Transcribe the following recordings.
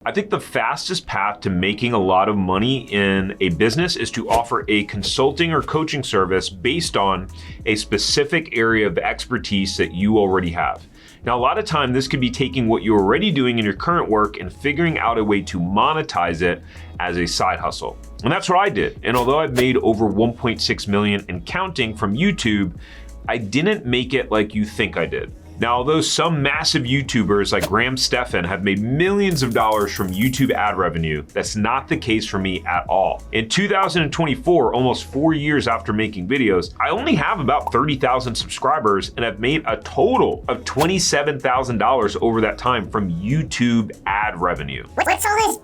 I think the fastest path to making a lot of money in a business is to offer a consulting or coaching service based on a specific area of expertise that you already have. Now, a lot of time, this could be taking what you're already doing in your current work and figuring out a way to monetize it as a side hustle. And that's what I did. And although I've made over 1.6 million and counting from YouTube, I didn't make it like you think I did. Now, although some massive YouTubers like Graham Stephan have made millions of dollars from YouTube ad revenue, that's not the case for me at all. In 2024, almost 4 years after making videos, I only have about 30,000 subscribers and have made a total of $27,000 over that time from YouTube ad revenue. What's all this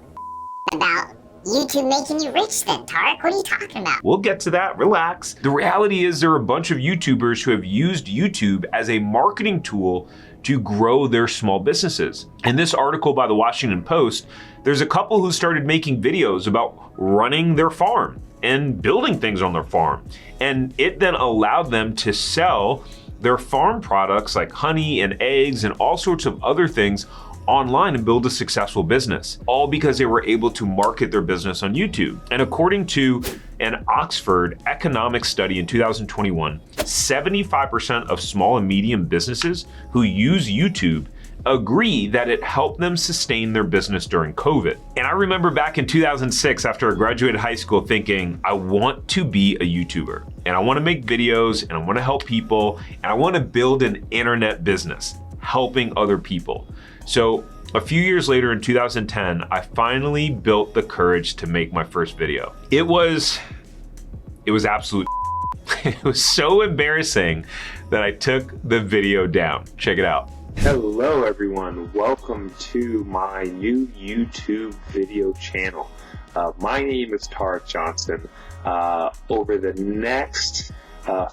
about YouTube making you rich then, Tarek? What are you talking about? We'll get to that, relax. The reality is there are a bunch of YouTubers who have used YouTube as a marketing tool to grow their small businesses. In this article by the Washington Post, there's a couple who started making videos about running their farm and building things on their farm. And it then allowed them to sell their farm products like honey and eggs and all sorts of other things online and build a successful business, all because they were able to market their business on YouTube. And according to an Oxford economics study in 2021, 75% of small and medium businesses who use YouTube agree that it helped them sustain their business during COVID. And I remember back in 2006, after I graduated high school, thinking, I want to be a YouTuber and I want to make videos and I want to help people and I want to build an internet business, helping other people. So a few years later in 2010, I finally built the courage to make my first video. It was absolute It was so embarrassing that I took the video down. Check it out. Hello everyone, welcome to my new YouTube video channel. My name is Tarek Johnson. Over the next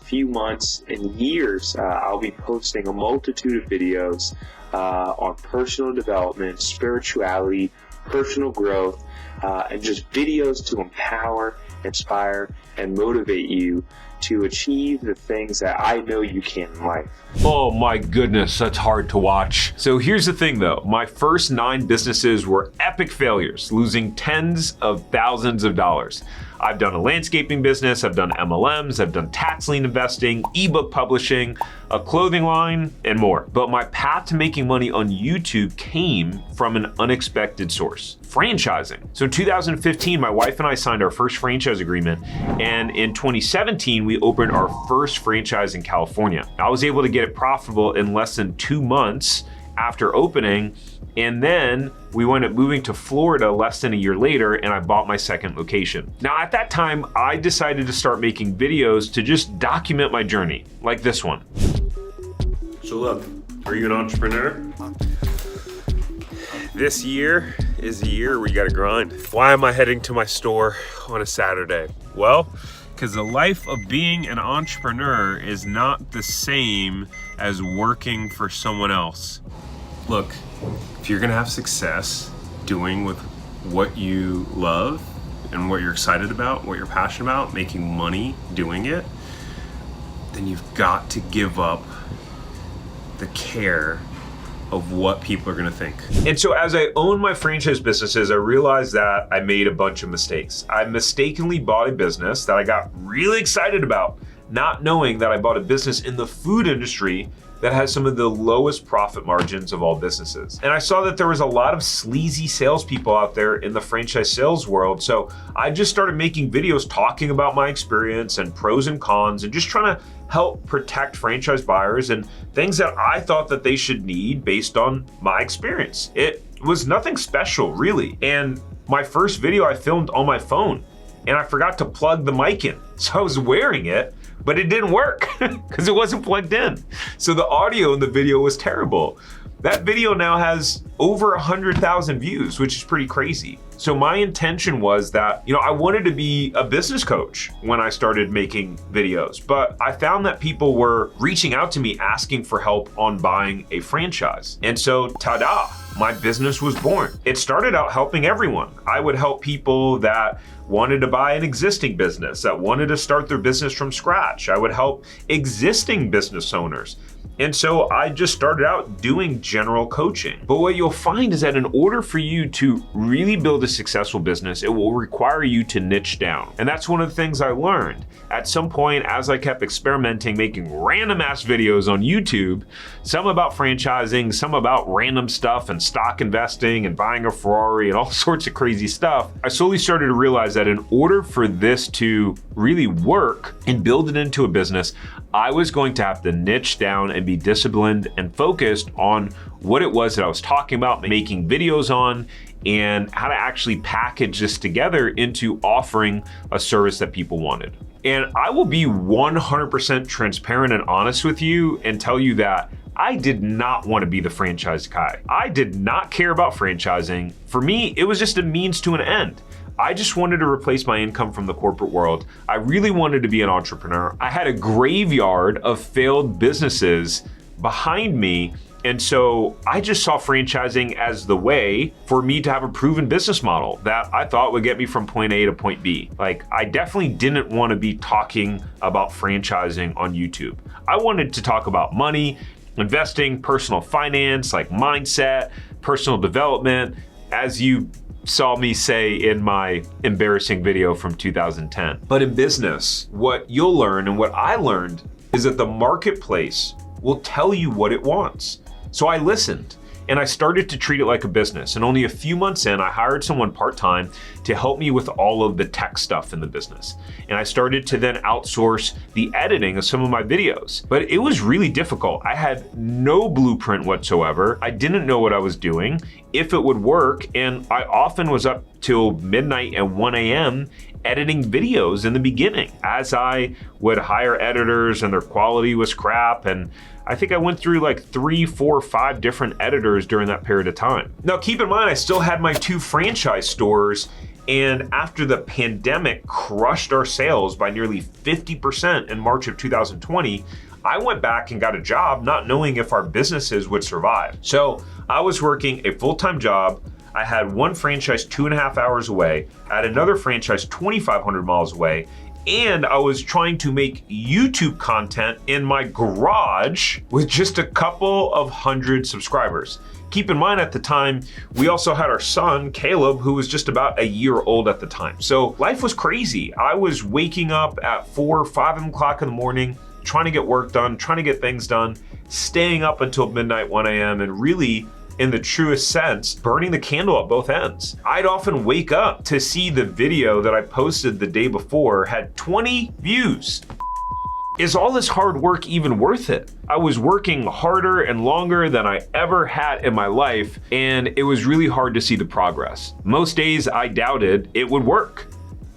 few months and years, I'll be posting a multitude of videos on personal development, spirituality, personal growth, and just videos to empower, inspire, and motivate you to achieve the things that I know you can in life. Oh my goodness, that's hard to watch. So here's the thing though, my first 9 businesses were epic failures, losing tens of thousands of dollars. I've done a landscaping business, I've done MLMs, I've done tax lien investing, ebook publishing, a clothing line, and more. But my path to making money on YouTube came from an unexpected source, franchising. So in 2015, my wife and I signed our first franchise agreement, and in 2017, we opened our first franchise in California. I was able to get it profitable in less than 2 months after opening, and then we wound up moving to Florida less than a year later, and I bought my second location. Now at that time, I decided to start making videos to just document my journey, like this one. So look, are you an entrepreneur? This year is a year where you gotta grind. Why am I heading to my store on a Saturday? Well, because the life of being an entrepreneur is not the same as working for someone else. Look, if you're gonna have success doing with what you love and what you're excited about, what you're passionate about, making money doing it, then you've got to give up the care of what people are gonna think. And so as I owned my franchise businesses, I realized that I made a bunch of mistakes. I mistakenly bought a business that I got really excited about, not knowing that I bought a business in the food industry that has some of the lowest profit margins of all businesses. And I saw that there was a lot of sleazy salespeople out there in the franchise sales world. So I just started making videos talking about my experience and pros and cons and just trying to help protect franchise buyers and things that I thought that they should need based on my experience. It was nothing special really. And my first video I filmed on my phone and I forgot to plug the mic in. So I was wearing it, but it didn't work because it wasn't plugged in. So the audio in the video was terrible. That video now has over 100,000 views, which is pretty crazy. So my intention was that, I wanted to be a business coach when I started making videos, but I found that people were reaching out to me asking for help on buying a franchise. And so, ta-da, my business was born. It started out helping everyone. I would help people that wanted to buy an existing business, that wanted to start their business from scratch. I would help existing business owners. And so I just started out doing general coaching. But what you'll find is that in order for you to really build a successful business, it will require you to niche down. And that's one of the things I learned. At some point, as I kept experimenting, making random ass videos on YouTube, some about franchising, some about random stuff and stock investing and buying a Ferrari and all sorts of crazy stuff, I slowly started to realize that in order for this to really work and build it into a business, I was going to have to niche down and be disciplined and focused on what it was that I was talking about, making videos on, and how to actually package this together into offering a service that people wanted. And I will be 100% transparent and honest with you and tell you that I did not want to be the franchise guy. I did not care about franchising. For me, it was just a means to an end. I just wanted to replace my income from the corporate world. I really wanted to be an entrepreneur. I had a graveyard of failed businesses behind me. And so I just saw franchising as the way for me to have a proven business model that I thought would get me from point A to point B. Like, I definitely didn't want to be talking about franchising on YouTube. I wanted to talk about money, investing, personal finance, like mindset, personal development, as you saw me say in my embarrassing video from 2010. But in business, what you'll learn and what I learned is that the marketplace will tell you what it wants. So I listened and I started to treat it like a business. And only a few months in, I hired someone part-time to help me with all of the tech stuff in the business. And I started to then outsource the editing of some of my videos. But it was really difficult. I had no blueprint whatsoever. I didn't know what I was doing, if it would work. And I often was up till midnight and 1 a.m. editing videos in the beginning as I would hire editors and their quality was crap. And I think I went through like 3, 4, 5 different editors during that period of time. Now, keep in mind, I still had my 2 franchise stores, and after the pandemic crushed our sales by nearly 50% in March of 2020, I went back and got a job not knowing if our businesses would survive. So I was working a full-time job. I had one franchise 2.5 hours away. I had another franchise 2,500 miles away. And I was trying to make YouTube content in my garage with just a couple of hundred subscribers. Keep in mind, at the time, we also had our son, Caleb, who was just about a year old at the time. So life was crazy. I was waking up at 4 or 5 o'clock in the morning, trying to get work done, trying to get things done, staying up until midnight, 1 a.m., and really, in the truest sense, burning the candle at both ends. I'd often wake up to see the video that I posted the day before had 20 views. Is all this hard work even worth it? I was working harder and longer than I ever had in my life, and it was really hard to see the progress. Most days I doubted it would work.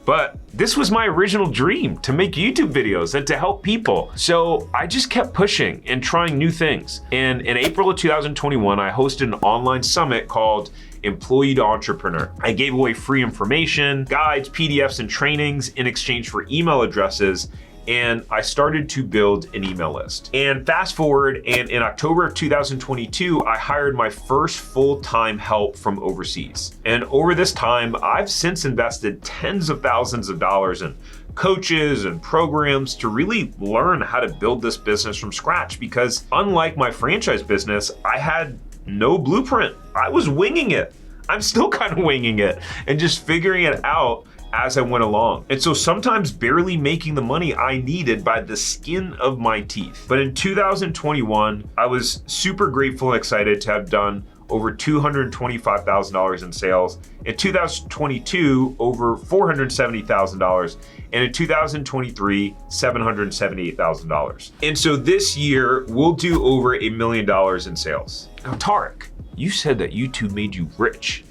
But this was my original dream, to make YouTube videos and to help people. So I just kept pushing and trying new things. And in April of 2021, I hosted an online summit called Employee to Entrepreneur. I gave away free information, guides, PDFs, and trainings in exchange for email addresses. And I started to build an email list. And fast forward, and in October of 2022, I hired my first full-time help from overseas. And over this time, I've since invested tens of thousands of dollars in coaches and programs to really learn how to build this business from scratch, because unlike my franchise business, I had no blueprint. I was winging it. I'm still kind of winging it and just figuring it out as I went along. And so sometimes barely making the money I needed by the skin of my teeth. But in 2021, I was super grateful and excited to have done over $225,000 in sales. In 2022, over $470,000. And in 2023, $778,000. And so this year, we'll do over $1 million in sales. Now, Tarek, you said that YouTube made you rich.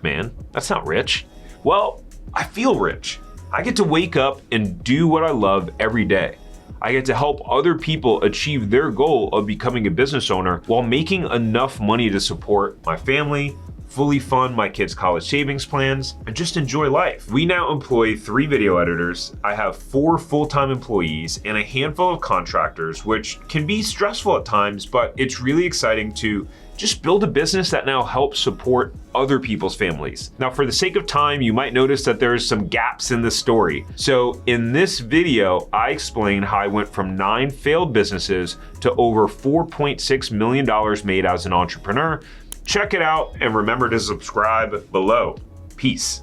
Man, that's not rich. Well, I feel rich. I get to wake up and do what I love every day. I get to help other people achieve their goal of becoming a business owner while making enough money to support my family, fully fund my kids' college savings plans, and just enjoy life. We now employ 3 video editors. I have 4 full-time employees and a handful of contractors, which can be stressful at times, but it's really exciting to just build a business that now helps support other people's families. Now, for the sake of time, you might notice that there's some gaps in the story. So in this video, I explain how I went from 9 failed businesses to over $4.6 million made as an entrepreneur. Check it out and remember to subscribe below. Peace.